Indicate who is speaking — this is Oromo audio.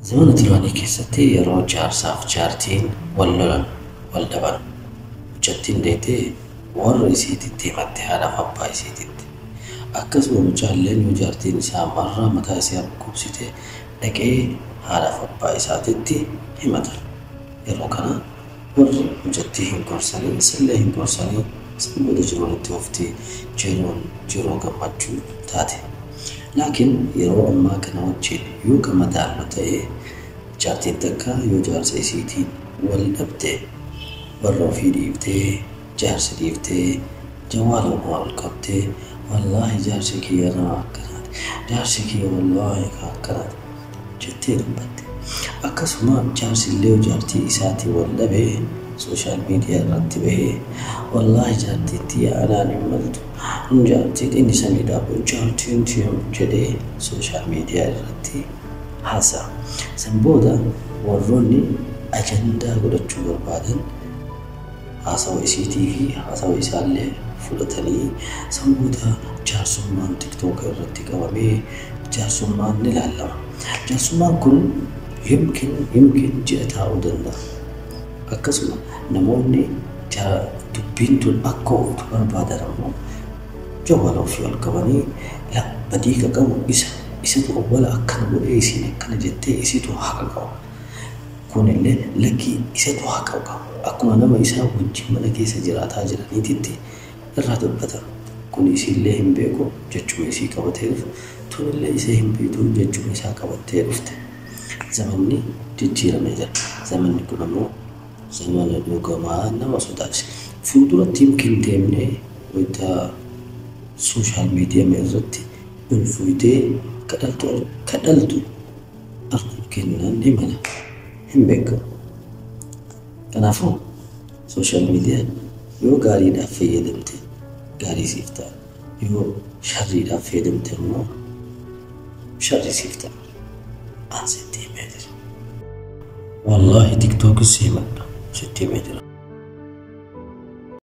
Speaker 1: زمان duraanii keessatti yeroo jaarsaaf jaartiin wal lolan wal dhaban mucattiin deetee warra isiititti himatte haadhaaf abbaa isiititti. Akkasuma mucaalleen yoo jaartiin isaa marraa mataa isaa dhukkubsite dhaqee haadhaaf abbaa isaatitti himata. Yeroo kana warri mucattii hin gorsanii isillee hin gorsanii sanbooda jiruunitti ofti jiruu gammachuu taate. Laakiin yeroo ammaa kana wajjin yoo gammadaalloo ta'ee jaartiin takka yoo jaarsa isiitiin wal dhabde warra ofii dhiiftee jaarsa dhiiftee jawaala wal qabdee wallaahi jaarsi kiyya nama akkanaati jaarsi kiyya wallaahi akkanaati jettee dubbatte. Akkasuma jaarsillee jaartii isaatii wal dhabee sooshaal miidiyaa irratti bahee wallaahi jaartiitti yaadaan hin maltu jaartiin inni samii dhaabu jaartiin jedhee sooshaal miidiyaa irratti haasa'a. San booda warroonni ajandaa godhachuu barbaadan haasawa isiitii fi haasawa isaallee fudhatanii san booda jaarsummaan tiktook irratti qabamee jaarsummaan ni ilaallama. Jaarsummaan kun yimkin ji'a taa'uu danda'a. Akkasuma namoonni dubbiin tun akka ooftu barbaadan ammoo jawaala ofii ol qabanii badii qabu isatu awwala akkana godhee isiin akkana jettee isitu haqa qaba. Kunillee lakkii isatu haqa qaba. Akkuma nama isaa wajjin mana keessa jiraataa jiraniititti irraa dubbata. Kun isiillee hin beeku jechuma isii qabatee dhufu tunillee isa hin beektu jechuma isaa qabattee dhufte. Zamanni jijjiiramee jira. Zamanni kun ammoo zamana dhugamaa nama sodaachisa. Fuulduratti yimkin deemnee wayita sooshaal miidiyaa irratti ulfuutee kadhaltu arguu kennan ni mala hin beekamu. Kanaafuu sooshaal miidiyaan yoo gaariidhaaf fayyadamte gaarii siif ta'a. Yoo sharriidhaaf fayyadamte immoo sharri siif ta'a. An sitti himee jira. Wallaahi tiktookis himadha sitti himee jira.